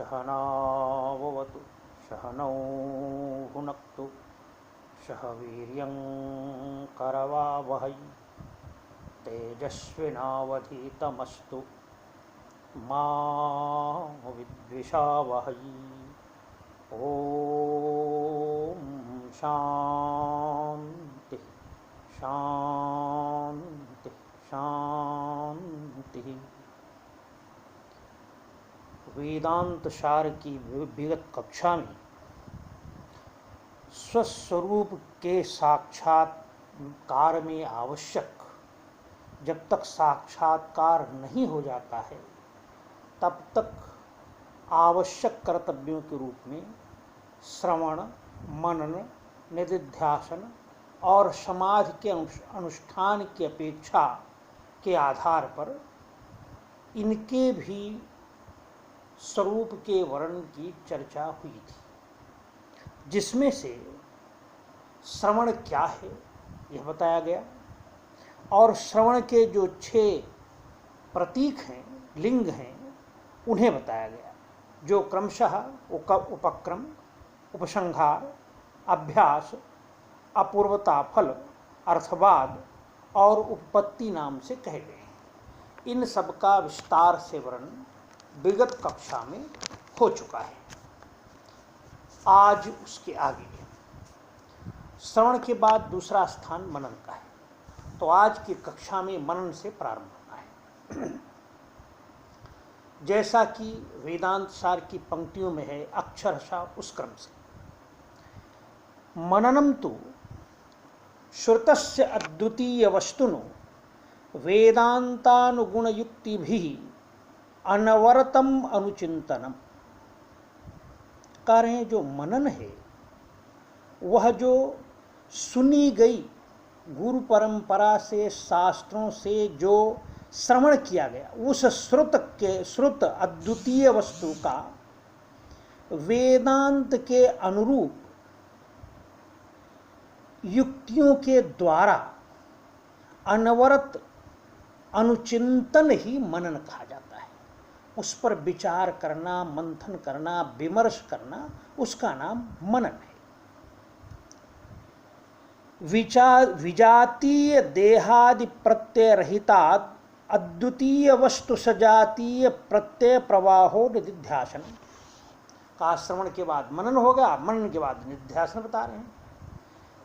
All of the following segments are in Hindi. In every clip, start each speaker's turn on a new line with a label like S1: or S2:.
S1: सहनाववतु सहनौ भुनक्तु सह वीर्यं करवावहै तेजस्विनावधीतमस्तु मा विद्विषावहै। ओम शांति शांति शांति। वेदांत सार की विगत कक्षा में स्वस्वरूप के साक्षात्कार में आवश्यक, जब तक साक्षात्कार नहीं हो जाता है तब तक आवश्यक कर्तव्यों के रूप में श्रवण, मनन, निधिध्यासन और समाधि के अनुष्ठान की अपेक्षा के आधार पर इनके भी स्वरूप के वर्णन की चर्चा हुई थी, जिसमें से श्रवण क्या है यह बताया गया और श्रवण के जो 6 प्रतीक हैं, लिंग हैं, उन्हें बताया गया, जो क्रमशः उपक्रम, उपसंहार, अभ्यास, अपूर्वता फल, अर्थवाद और उपपत्ति नाम से कहे गए हैं। इन सब का विस्तार से वर्णन विगत कक्षा में हो चुका है। आज उसके आगे श्रवण के बाद दूसरा स्थान मनन का है, तो आज की कक्षा में मनन से प्रारंभ होना है। जैसा कि वेदांत सार की पंक्तियों में है अक्षरशः उस क्रम से, मननम तु श्रुतस्य अद्वितीय वस्तुनो वेदांतानुगुणयुक्तिभिः अनवरतम अनुचिंतनम। कह रहे हैं जो मनन है वह जो सुनी गई गुरु परंपरा से, शास्त्रों से जो श्रवण किया गया, उस श्रुत अद्वितीय वस्तु का वेदांत के अनुरूप युक्तियों के द्वारा अनवरत अनुचिंतन ही मनन कहा जाता है। उस पर विचार करना, मंथन करना, विमर्श करना, उसका नाम मनन है। विजातीय देहादि प्रत्यय रहितात् अद्वितीय वस्तु सजातीय प्रत्यय प्रवाहो निधिध्यासन का श्रवण के बाद मनन होगा, मनन के बाद निधिध्यासन बता रहे हैं।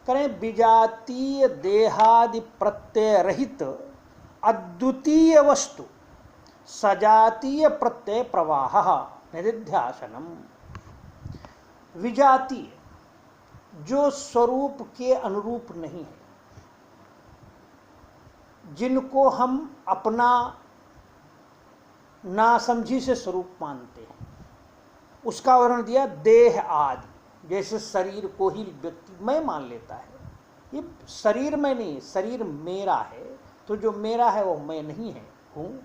S1: करें विजातीय देहादि प्रत्यय रहित अद्वितीय वस्तु सजातीय प्रत्यय प्रवाह निधिध्यासनम। विजातीय जो स्वरूप के अनुरूप नहीं है, जिनको हम अपना नासमझी से स्वरूप मानते हैं, उसका वर्णन दिया देह आदि। जैसे शरीर को ही व्यक्ति मैं मान लेता है, ये शरीर मैं नहीं, शरीर मेरा है, तो जो मेरा है वो मैं नहीं है हूँ।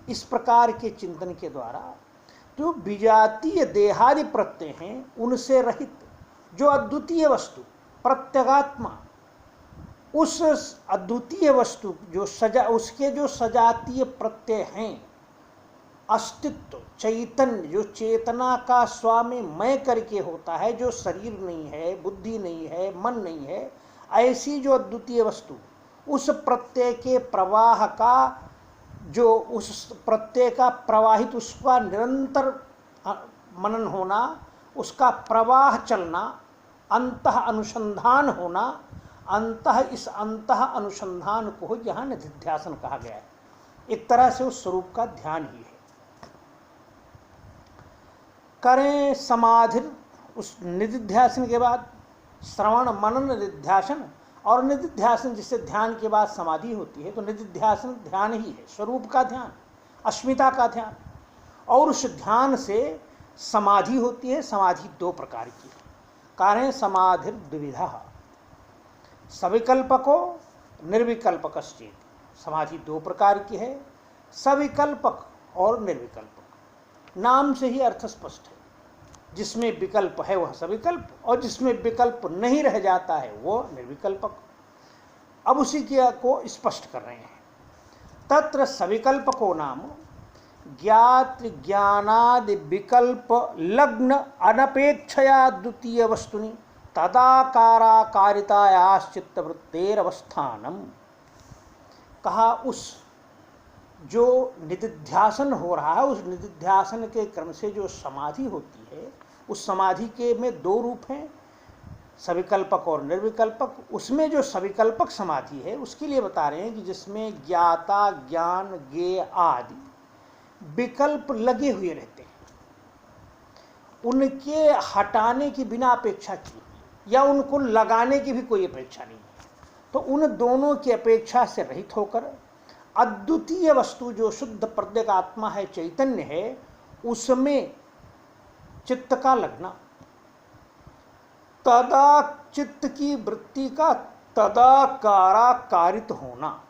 S1: इस प्रकार के चिंतन के द्वारा जो विजातीय देहादि प्रत्यय हैं उनसे रहित जो अद्वितीय वस्तु प्रत्यगात्मा, उस अद्वितीय वस्तु जो उसके जो सजातीय प्रत्यय हैं, अस्तित्व, चैतन्य, जो चेतना का स्वामी मैं करके होता है, जो शरीर नहीं है, बुद्धि नहीं है, मन नहीं है, ऐसी जो अद्वितीय वस्तु, उस प्रत्यय के प्रवाह का, जो उस प्रत्यय का प्रवाहित, उसका निरंतर मनन होना, उसका प्रवाह चलना, अंतः अनुसंधान होना, इस अंतः अनुसंधान को यहाँ निधिध्यासन कहा गया है। एक तरह से उस स्वरूप का ध्यान ही है। करें समाधि, उस निधिध्यासन के बाद श्रवण, मनन, निधिध्यासन, और निधिध्यासन जिससे ध्यान के बाद समाधि होती है, तो निधिध्यासन ध्यान ही है, स्वरूप का ध्यान, अस्मिता का ध्यान। और उस ध्यान से समाधि होती है। समाधि 2 प्रकार की है। कारण समाधि द्विविधा, सविकल्पको निर्विकल्पकश्चेत। समाधि 2 प्रकार की है, सविकल्पक और निर्विकल्पक। नाम से ही अर्थ स्पष्ट है। जिसमें विकल्प है वह सविकल्प, और जिसमें विकल्प नहीं रह जाता है वो निर्विकल्पक। अब उसी को स्पष्ट कर रहे हैं। तत्र सविकल्पको नाम ज्ञात ज्ञानादि विकल्प लग्न अनपेक्षया द्वितीय वस्तुनि तदाकाराकारितायाश्चित्तवृत्तेरवस्थानम। कहा उस जो निदिध्यासन हो रहा है, उस निदिध्यासन के क्रम से जो समाधि होती है, उस समाधि के में दो रूप हैं, सविकल्पक और निर्विकल्पक। उसमें जो सविकल्पक समाधि है उसके लिए बता रहे हैं कि जिसमें ज्ञाता ज्ञान ज्ञेय आदि विकल्प लगे हुए रहते हैं, उनके हटाने की बिना अपेक्षा की या उनको लगाने की भी कोई अपेक्षा नहीं है, तो उन दोनों की अपेक्षा से रहित होकर अद्वितीय वस्तु जो शुद्ध प्रत्येक आत्मा है, चैतन्य है, उसमें चित्त का लगना, तदा चित्त की वृत्ति का तदाकाराकारित होना,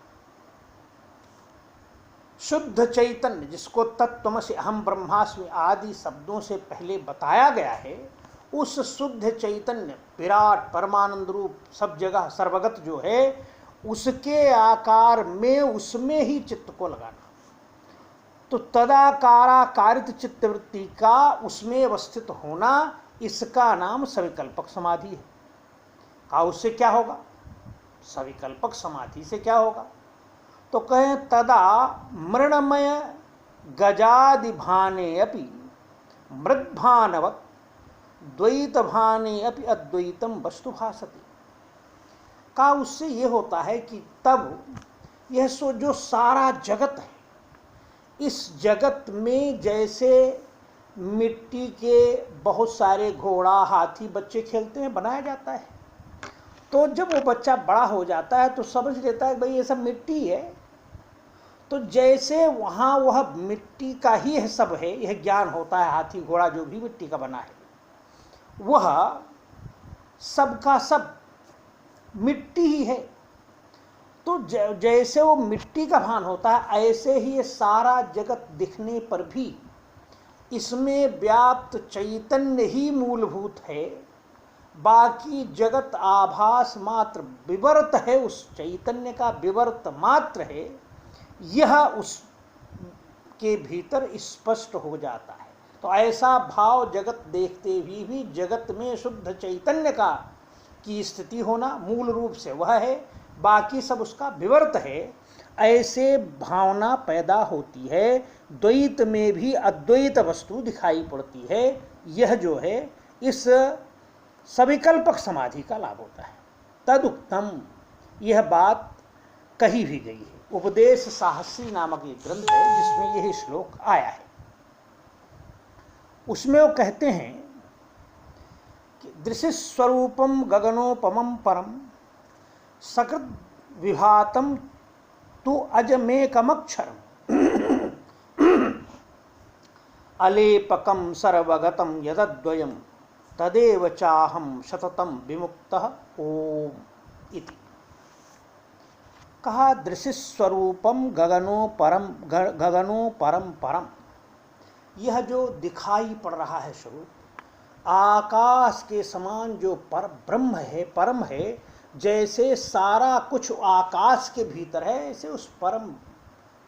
S1: शुद्ध चैतन्य जिसको तत्त्वमसि अहम ब्रह्मास्मि आदि शब्दों से पहले बताया गया है, उस शुद्ध चैतन्य विराट परमानंद रूप सब जगह सर्वगत जो है, उसके आकार में उसमें ही चित्त को लगाना। तो तदाकाराकारित चित्तवृत्ति का उसमें अवस्थित होना, इसका नाम सविकल्पक समाधि है। का उससे क्या होगा? सविकल्पक समाधि से क्या होगा? तो कहें तदा मृणमय गजादिभाने अपि मृद्भानवत् द्वैत भाने अपि अद्वैतम वस्तु भासते। का उससे ये होता है कि तब यह सो जो सारा जगत है, इस जगत में जैसे मिट्टी के बहुत सारे घोड़ा हाथी बच्चे खेलते हैं, बनाया जाता है, तो जब वो बच्चा बड़ा हो जाता है तो समझ लेता है भाई ये सब मिट्टी है, तो जैसे वहाँ वह मिट्टी का ही है सब है, यह ज्ञान होता है, हाथी घोड़ा जो भी मिट्टी का बना है वह सबका सब मिट्टी ही है। तो जैसे वो मिट्टी का भान होता है, ऐसे ही ये सारा जगत दिखने पर भी इसमें व्याप्त चैतन्य ही मूलभूत है, बाकी जगत आभास मात्र विवर्त है, उस चैतन्य का विवर्त मात्र है, यह उस के भीतर स्पष्ट हो जाता है। तो ऐसा भाव जगत देखते हुए भी जगत में शुद्ध चैतन्य का की स्थिति होना मूल रूप से वह है, बाकी सब उसका विवर्त है, ऐसे भावना पैदा होती है। द्वैत में भी अद्वैत वस्तु दिखाई पड़ती है। यह जो है इस सविकल्पक समाधि का लाभ होता है। तदुक्तम, यह बात कही भी गई है। उपदेश साहसी नामक एक ग्रंथ है जिसमें यही श्लोक आया है। उसमें वो कहते हैं कि दृश्य स्वरूपम गगनोपमं परम सकृत विभातम तु अजमेकमक्षरम अलेपकम सर्वगतम यदद्वयम तदेव चाहम सततम विमुक्तः ओम इति। कहा दृश्य स्वरूपम गगनो परम परम, यह जो दिखाई पड़ रहा है स्वरूप, आकाश के समान जो पर ब्रह्म है, परम है, जैसे सारा कुछ आकाश के भीतर है, ऐसे उस परम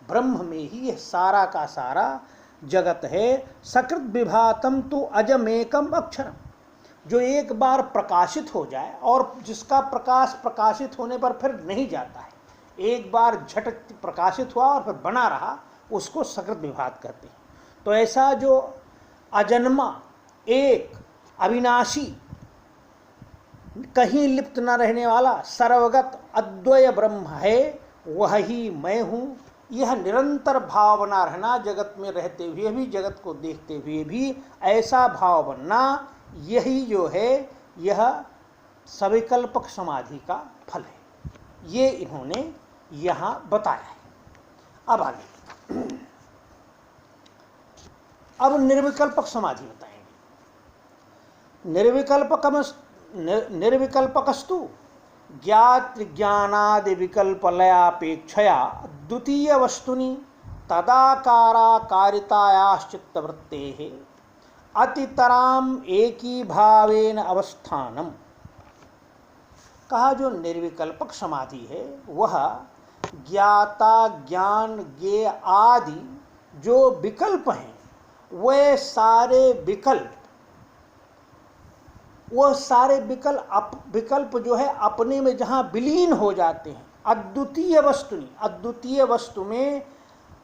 S1: ब्रह्म में ही यह सारा का सारा जगत है। सकृत विभातम तो अजमेकम अक्षरम, जो एक बार प्रकाशित हो जाए और जिसका प्रकाश प्रकाशित होने पर फिर नहीं जाता है, एक बार झटक प्रकाशित हुआ और फिर बना रहा, उसको सकृत विभात कहते हैं। तो ऐसा जो अजन्मा, एक अविनाशी, कहीं लिप्त न रहने वाला सर्वगत अद्वय ब्रह्म है, वही मैं हूँ। यह निरंतर भाव बना रहना, जगत में रहते हुए भी, जगत को देखते हुए भी ऐसा भाव बनना, यही जो है यह सविकल्पक समाधि का फल है। ये इन्होंने यहाँ बताया है। अब आगे, अब निर्विकल्पक समाधि बताएंगे। निर्विकल्पकस्तु ज्ञात ज्ञानादि विकल्प लयापेक्षया द्वितीय वस्तुनि तदाकाराकारितायाश्चित्तवृत्तेः अतितराम एकी भावेन अवस्थानम। कहा जो निर्विकल्पक समाधि है वह ज्ञाता ज्ञान ज्ञेय आदि जो विकल्प हैं वह सारे विकल्प जो है अपने में जहाँ विलीन हो जाते हैं, अद्वितीय वस्तु में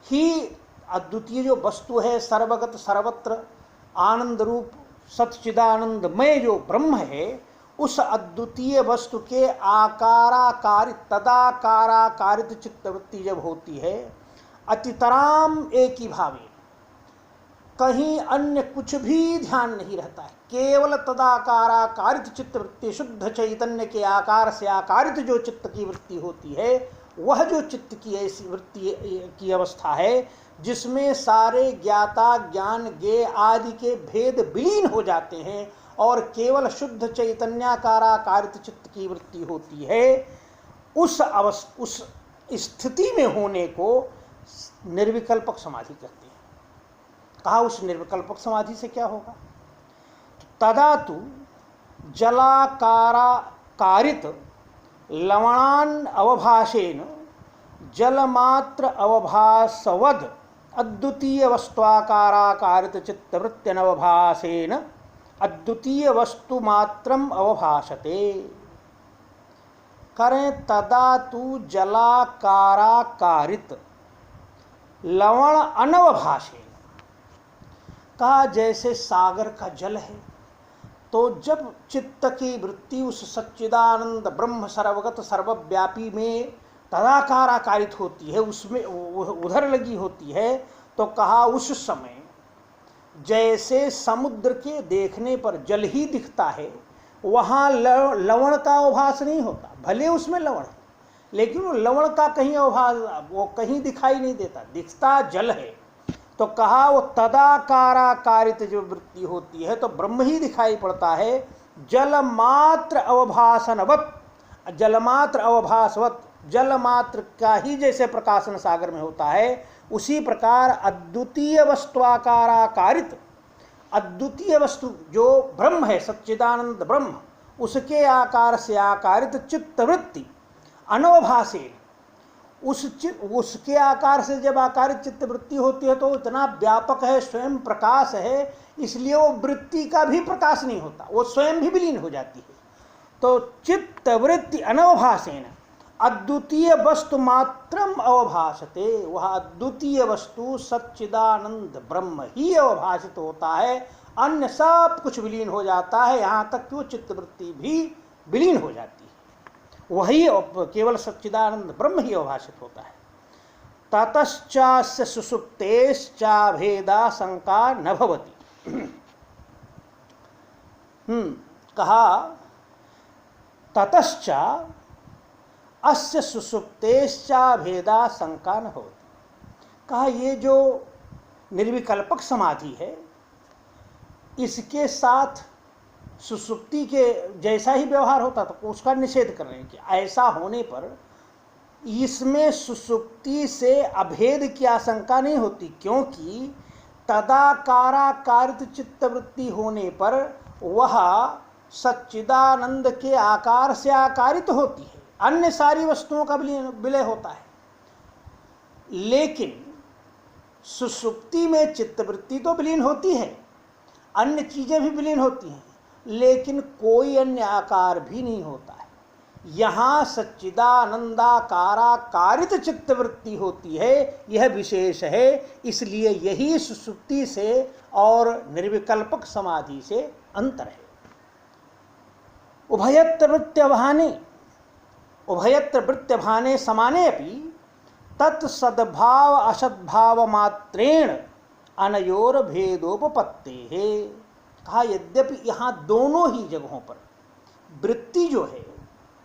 S1: ही, अद्वितीय जो वस्तु है, सर्वगत सर्वत्र आनंद रूप सच्चिदानंदमय जो ब्रह्म है, उस अद्वितीय वस्तु के आकाराकारित तदाकाराकारित चित्तवृत्ति जब होती है, अतितराम एक ही भावे, कहीं अन्य कुछ भी ध्यान नहीं रहता है, केवल तदाकाराकारित चित्तवृत्ति, शुद्ध चैतन्य के आकार से आकारित जो चित्त की वृत्ति होती है, वह जो चित्त की ऐसी वृत्ति की अवस्था है जिसमें सारे ज्ञाता ज्ञान ज्ञेय आदि के भेद विलीन हो जाते हैं और केवल शुद्ध चैतन्याकाराकारित चित्त की वृत्ति होती है, उस स्थिति में होने को निर्विकल्पक समाधि कहते हैं। कहा उस निर्विकल्पक समाधि से क्या होगा? तदा तु जलाकाराकारित लवणान अवभाषेन जलमात्र अवभासवद अद्वितीय वस्तुआकाराकारित चित्तवृत्त्यनवभासेन अद्वितीय वस्तु मात्रम अवभाषते। करें तदा तु जलाकाराकारित लवण अनवभाषेन, कहा जैसे सागर का जल है, तो जब चित्त की वृत्ति उस सच्चिदानंद ब्रह्म सर्वगत सर्वव्यापी में तदाकाराकारित होती है, उसमें उधर लगी होती है, तो कहा उस समय जैसे समुद्र के देखने पर जल ही दिखता है, वहाँ लवण का अवभास नहीं होता, भले उसमें लवण है लेकिन वो लवण का कहीं अवभास वो कहीं दिखाई नहीं देता, दिखता जल है। तो कहा वो तदाकाराकारित जो वृत्ति होती है तो ब्रह्म ही दिखाई पड़ता है, जलमात्र अवभासनवत, जलमात्र अवभासवत, जलमात्र का ही जैसे प्रकाशन सागर में होता है, उसी प्रकार अद्वितीय वस्तुआकाराकारित, अद्वितीय वस्तु जो ब्रह्म है, सच्चिदानंद ब्रह्म, उसके आकार से आकारित चित्तवृत्ति अनवभासेन, उसके आकार से जब आकारित चित्तवृत्ति होती है तो इतना व्यापक है, स्वयं प्रकाश है, इसलिए वो वृत्ति का भी प्रकाश नहीं होता, वो स्वयं भी विलीन हो जाती है। तो चित्तवृत्ति अनवभासेन अद्वितीय वस्तु मात्रम अवभाषते, वह अद्वितीय वस्तु सच्चिदानंद ब्रह्म ही अवभाषित होता है, अन्य सब कुछ विलीन हो जाता है, यहाँ तक कि वो चित्तवृत्ति भी विलीन हो जाती है, वही केवल सच्चिदानंद ब्रह्म ही अवभाषित होता है। ततश्चास्य सुसुप्तेश्चा भेदा शंका न भवति। कहा ततश्चा अस्य सुसुप्तेश्चा भेदा शंका न होती। कहा ये जो निर्विकल्पक समाधि है, इसके साथ सुसुप्ति के जैसा ही व्यवहार होता तो उसका निषेध कर रहे हैं कि ऐसा होने पर इसमें सुसुप्ति से अभेद की आशंका नहीं होती, क्योंकि तदाकाराकारित चित्तवृत्ति होने पर वह सच्चिदानंद के आकार से आकारित होती है, अन्य सारी वस्तुओं का विलय होता है। लेकिन सुसुप्ति में चित्तवृत्ति तो विलीन होती है, अन्य चीजें भी विलीन होती हैं, लेकिन कोई अन्य आकार भी नहीं होता है। यहाँ सच्चिदानंदाकाराकारित चित्तवृत्ति होती है, यह विशेष है, इसलिए यही सुसुप्ति से और निर्विकल्पक समाधि से अंतर है। उभयत्र वृत्त्यभाने समाने अपि तत्सद्भाव असद्भाव मात्रेण अनयोर भेदोपपत्तेः। कहा यद्यपि यहाँ दोनों ही जगहों पर वृत्ति जो है,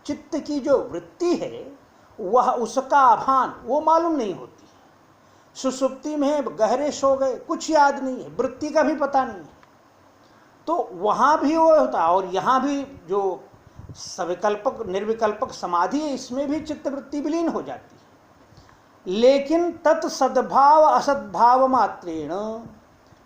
S1: चित्त की जो वृत्ति है, वह उसका आभान वो मालूम नहीं होती। सुसुप्ति में गहरे सो गए, कुछ याद नहीं है, वृत्ति का भी पता नहीं है, तो वहाँ भी वो होता है। और यहाँ भी जो सविकल्पक निर्विकल्पक समाधि है, इसमें भी चित्तवृत्ति विलीन हो जाती है, लेकिन तत्सद्भाव असद्भाव मात्रेण,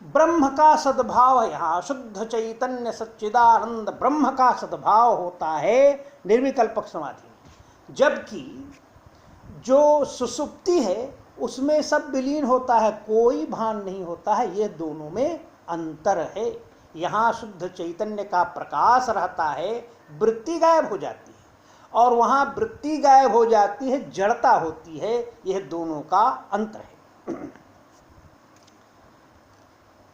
S1: ब्रह्म का सद्भाव, यहाँ शुद्ध चैतन्य सच्चिदानंद ब्रह्म का सद्भाव होता है निर्विकल्पक समाधि में। जबकि जो सुसुप्ति है उसमें सब विलीन होता है, कोई भान नहीं होता है। ये दोनों में अंतर है। यहाँ शुद्ध चैतन्य का प्रकाश रहता है, वृत्ति गायब हो जाती है, और वहाँ वृत्ति गायब हो जाती है, जड़ता होती है। यह दोनों का अंतर है।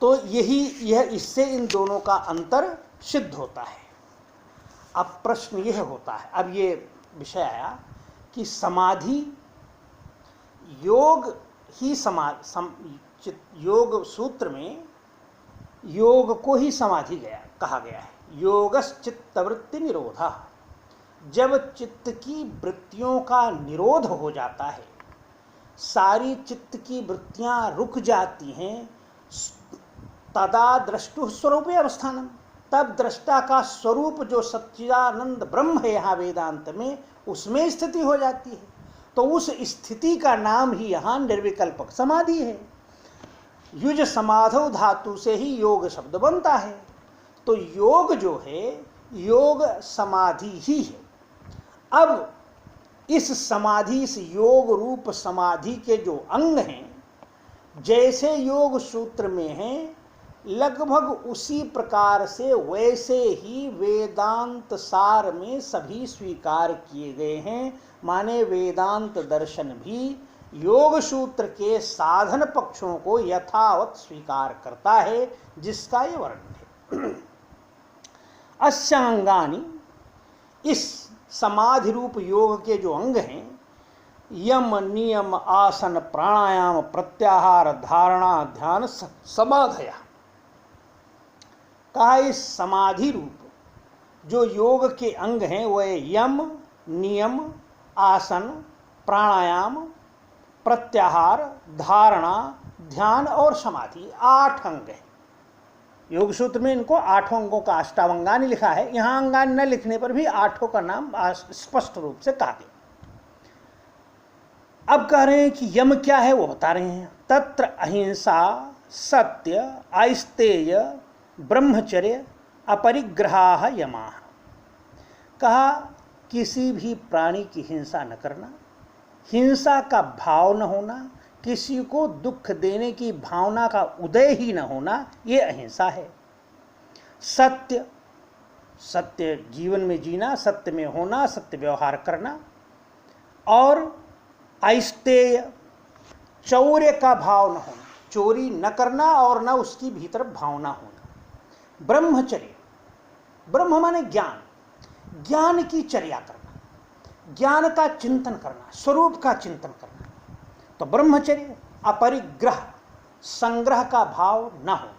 S1: तो यह इससे इन दोनों का अंतर सिद्ध होता है। अब प्रश्न यह होता है, अब ये विषय आया कि समाधि, योग ही योग सूत्र में योग को ही समाधि कहा गया है। योगश्चित्तवृत्ति निरोधा, जब चित्त की वृत्तियों का निरोध हो जाता है, सारी चित्त की वृत्तियां रुक जाती हैं, तदा द्रष्टु स्वरूपे अवस्थानम, तब दृष्टा का स्वरूप जो सच्चिदानंद ब्रह्म है यहाँ वेदांत में, उसमें स्थिति हो जाती है। तो उस स्थिति का नाम ही यहाँ निर्विकल्पक समाधि है। युज समाधौ धातु से ही योग शब्द बनता है। तो योग जो है, योग समाधि ही है। अब इस समाधि, इस योग रूप समाधि के जो अंग हैं, जैसे योग सूत्र में हैं, लगभग उसी प्रकार से वैसे ही वेदांत सार में सभी स्वीकार किए गए हैं। माने वेदांत दर्शन भी योग सूत्र के साधन पक्षों को यथावत स्वीकार करता है, जिसका ये वर्णन है। अस्यांगानि, इस समाधि रूप योग के जो अंग हैं, यम नियम आसन प्राणायाम प्रत्याहार धारणा ध्यान समाधया, कहा इस समाधि रूप जो योग के अंग हैं वह यम नियम आसन प्राणायाम प्रत्याहार धारणा ध्यान और समाधि, 8 अंग हैं। योग सूत्र में इनको 8 अंगों का अष्टावंगानी लिखा है। यहाँ अंगानी न लिखने पर भी 8 का नाम स्पष्ट रूप से कहा गया। अब कह रहे हैं कि यम क्या है वो बता रहे हैं। तत्र अहिंसा सत्य आस्तेय ब्रह्मचर्य अपरिग्रहा यमा, कहा किसी भी प्राणी की हिंसा न करना, हिंसा का भाव न होना, किसी को दुख देने की भावना का उदय ही न होना, ये अहिंसा है। सत्य, सत्य जीवन में जीना, सत्य में होना, सत्य व्यवहार करना। और आस्तेय, चौर्य का भाव न होना, चोरी न करना और न उसकी भीतर भावना होना। ब्रह्मचर्य, ब्रह्म माने ज्ञान, ज्ञान की चर्या करना, ज्ञान का चिंतन करना, स्वरूप का चिंतन करना। तो ब्रह्मचर्य। अपरिग्रह, संग्रह का भाव न होना।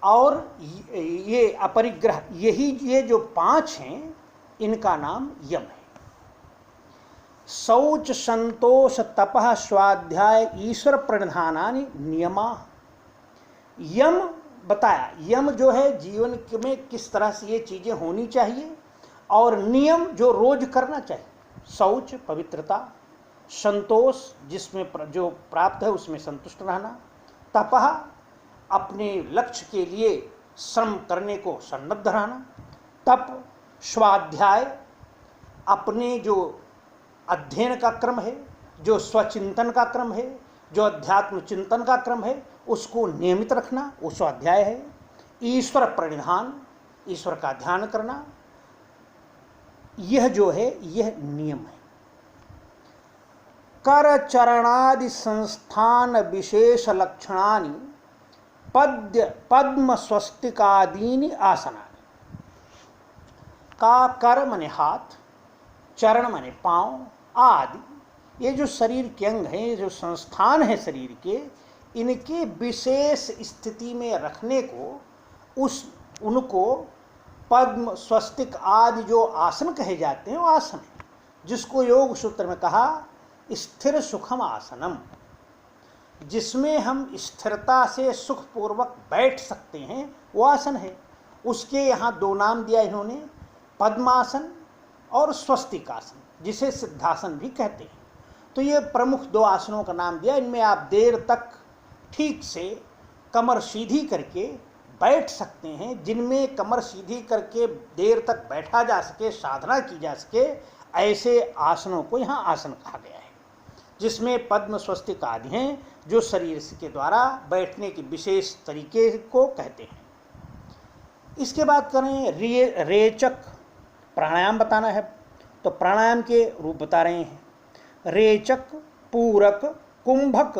S1: और ये अपरिग्रह, ये जो 5 हैं, इनका नाम यम है। शौच संतोष तपः स्वाध्याय ईश्वर प्रणिधानानि नियमा, यम बताया। यम जो है जीवन में किस तरह से ये चीजें होनी चाहिए, और नियम जो रोज करना चाहिए। शौच पवित्रता, संतोष जिसमें जो प्राप्त है उसमें संतुष्ट रहना, तपः अपने लक्ष्य के लिए श्रम करने को सन्नद्ध रहना, तप स्वाध्याय अपने जो अध्ययन का क्रम है, जो स्वचिंतन का क्रम है, जो अध्यात्म चिंतन का क्रम है, उसको नियमित रखना, वो स्वाध्याय है। ईश्वर प्रणिधान, ईश्वर का ध्यान करना, यह जो है यह नियम है। कर चरणादि संस्थान विशेष लक्षणानि पद्म स्वस्तिकादीनि आसनानि, का कर माने हाथ, चरण माने पांव आदि, ये जो शरीर के अंग हैं, ये जो संस्थान है शरीर के, इनके विशेष स्थिति में रखने को उनको पद्म स्वस्तिक आदि जो आसन कहे जाते हैं वो आसन है, जिसको योग सूत्र में कहा स्थिर सुखम आसनम, जिसमें हम स्थिरता से सुखपूर्वक बैठ सकते हैं, वो आसन है। उसके यहाँ 2 नाम दिया इन्होंने, पद्मासन और स्वस्तिक आसन, जिसे सिद्धासन भी कहते हैं। तो ये प्रमुख 2 आसनों का नाम दिया। इनमें आप देर तक ठीक से कमर सीधी करके बैठ सकते हैं, जिनमें कमर सीधी करके देर तक बैठा जा सके, साधना की जा सके, ऐसे आसनों को यहाँ आसन कहा गया है। जिसमें पद्म स्वस्तिक आदि हैं, जो शरीर के द्वारा बैठने के विशेष तरीके को कहते हैं। इसके बाद करें रेचक प्राणायाम बताना है, तो प्राणायाम के रूप बता रहे हैं। रेचक, पूरक, कुंभक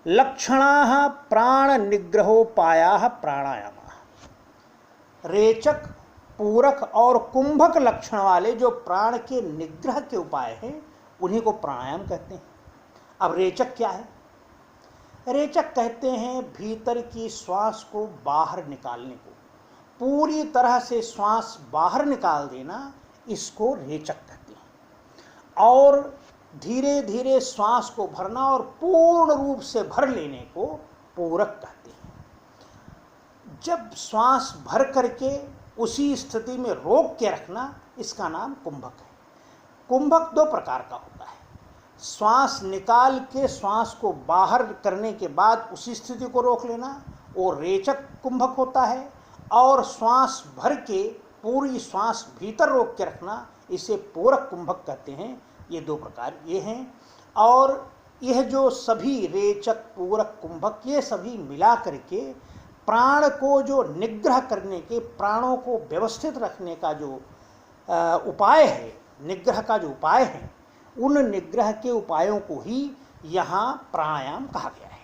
S1: लक्षणा प्राण निग्रहोपाया प्राणायाम। रेचक, पूरक और कुंभक लक्षण वाले जो प्राण के निग्रह के उपाय हैं, उन्हीं को प्राणायाम कहते हैं। अब रेचक क्या है? रेचक कहते हैं भीतर की श्वास को बाहर निकालने को, पूरी तरह से श्वास बाहर निकाल देना, इसको रेचक कहते हैं। और धीरे धीरे श्वास को भरना और पूर्ण रूप से भर लेने को पूरक कहते हैं। जब श्वास भर करके उसी स्थिति में रोक के रखना, इसका नाम कुंभक है। कुंभक दो प्रकार का होता है। श्वास निकाल के श्वास को बाहर करने के बाद उसी स्थिति को रोक लेना, वो रेचक कुंभक होता है। और श्वास भर के पूरी श्वास भीतर रोक के रखना, इसे पूरक कुंभक कहते हैं। ये दो प्रकार ये हैं। और यह जो सभी रेचक, पूरक, कुंभक, ये सभी मिला करके प्राण को जो निग्रह करने के, प्राणों को व्यवस्थित रखने का जो उपाय है, निग्रह का जो उपाय है, उन निग्रह के उपायों को ही यहाँ प्राणायाम कहा गया है।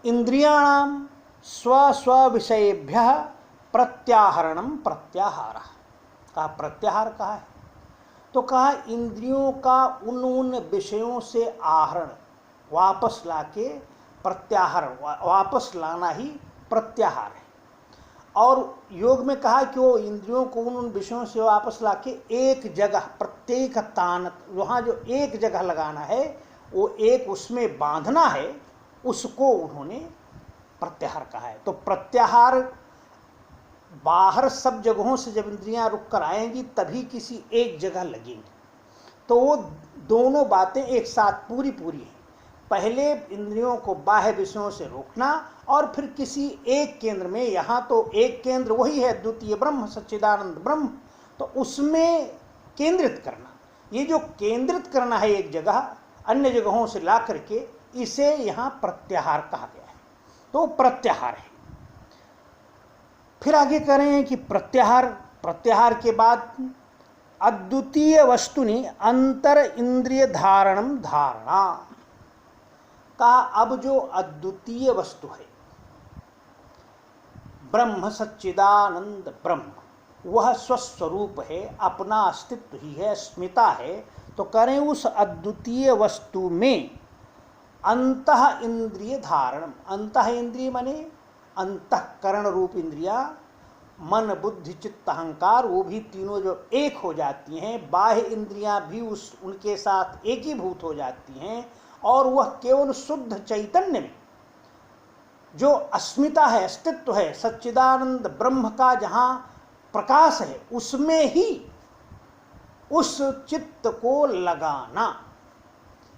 S1: इंद्रियाणाम स्व स्व विषयेभ्यः प्रत्याहरणम प्रत्याहार। कहा प्रत्याहार कहा है, तो कहा इंद्रियों का उन उन विषयों से आहरण, वापस लाके प्रत्याहार, वापस लाना ही प्रत्याहार है। और योग में कहा कि वो इंद्रियों को उन उन विषयों से वापस लाके एक जगह, प्रत्येक तान, वहाँ जो एक जगह लगाना है, वो एक उसमें बांधना है, उसको उन्होंने प्रत्याहार कहा है। तो प्रत्याहार बाहर सब जगहों से जब इंद्रियां रुक कर आएंगी तभी किसी एक जगह लगेंगी। तो वो दोनों बातें एक साथ पूरी हैं। पहले इंद्रियों को बाह्य विषयों से रोकना और फिर किसी एक केंद्र में, यहाँ तो एक केंद्र वही है द्वितीय ब्रह्म सच्चिदानंद ब्रह्म, तो उसमें केंद्रित करना। ये जो केंद्रित करना है एक जगह अन्य जगहों से ला करके, इसे यहाँ प्रत्याहार कहा गया है। तो प्रत्याहार है। फिर आगे कह रहे हैं कि प्रत्याहार के बाद अद्वितीय वस्तुनि अंतर इंद्रिय धारणम धारणा। का अब जो अद्वितीय वस्तु है, ब्रह्म सच्चिदानंद ब्रह्म, वह स्वस्वरूप है, अपना अस्तित्व ही है, अस्मिता है। तो करें उस अद्वितीय वस्तु में अंतः इंद्रिय धारणम। अंतः इंद्रिय माने अंतःकरण रूप इंद्रिया, मन बुद्धि चित्त अहंकार, वो भी तीनों जो एक हो जाती हैं। बाह्य इंद्रियां भी उनके साथ एकीभूत हो जाती हैं। और वह केवल शुद्ध चैतन्य में जो अस्मिता है, अस्तित्व है, सच्चिदानंद ब्रह्म का जहाँ प्रकाश है, उसमें ही उस चित्त को लगाना,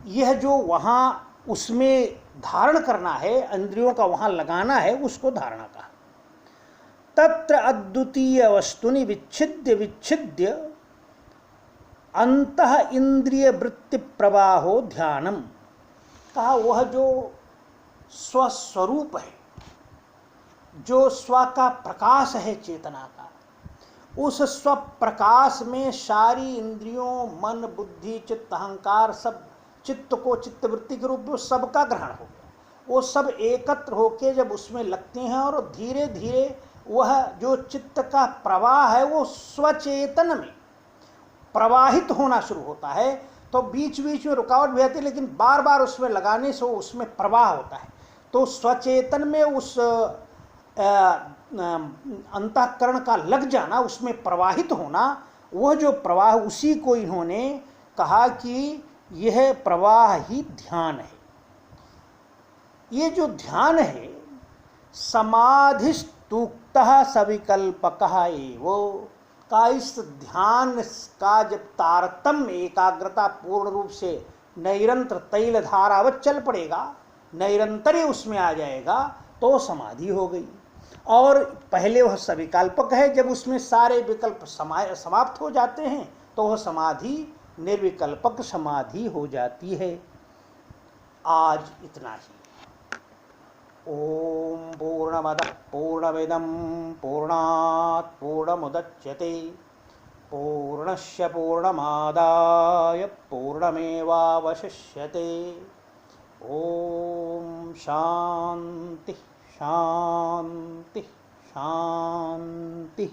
S1: यह जो वहाँ उसमें धारण करना है, इंद्रियों का वहाँ लगाना है, उसको धारणा कहा। तत्र अद्वितीय वस्तुनि विच्छिद्य विच्छिद्य अंतः इंद्रिय वृत्ति प्रवाहो ध्यानम। कहा वह जो स्वस्वरूप है, जो स्व का प्रकाश है चेतना का, उस स्व प्रकाश में सारी इंद्रियों, मन बुद्धि चित्त अहंकार, सब चित्त को चित्तवृत्ति के रूप में सबका ग्रहण हो गया। वो सब एकत्र होके जब उसमें लगते हैं और धीरे धीरे वह जो चित्त का प्रवाह है वो स्वचेतन में प्रवाहित होना शुरू होता है। तो बीच बीच में रुकावट भी आती है, लेकिन बार बार उसमें लगाने से उसमें प्रवाह होता है। तो स्वचेतन में उस अंतःकरण का लग जाना, उसमें प्रवाहित होना, वह जो प्रवाह, उसी को इन्होंने कहा कि यह प्रवाह ही ध्यान है। ये जो ध्यान है समाधिस्तुक्तः सविकल्पकः एव। का इस ध्यान का जब तारतम्य, एकाग्रता पूर्ण रूप से निरंतर तैल धारावत चल पड़ेगा, निरंतर उसमें आ जाएगा, तो समाधि हो गई। और पहले वह सविकल्पक है, जब उसमें सारे विकल्प समाप्त हो जाते हैं तो वह समाधि निर्विकल्पक समाधि हो जाती है। आज इतना ही। ओम पूर्णमदः पूर्णमिदं पूर्णात् पूर्णमुदच्यते पूर्णस्य पूर्णमादाय पूर्णमेवावशिष्यते। ओम शांति शांति शांति।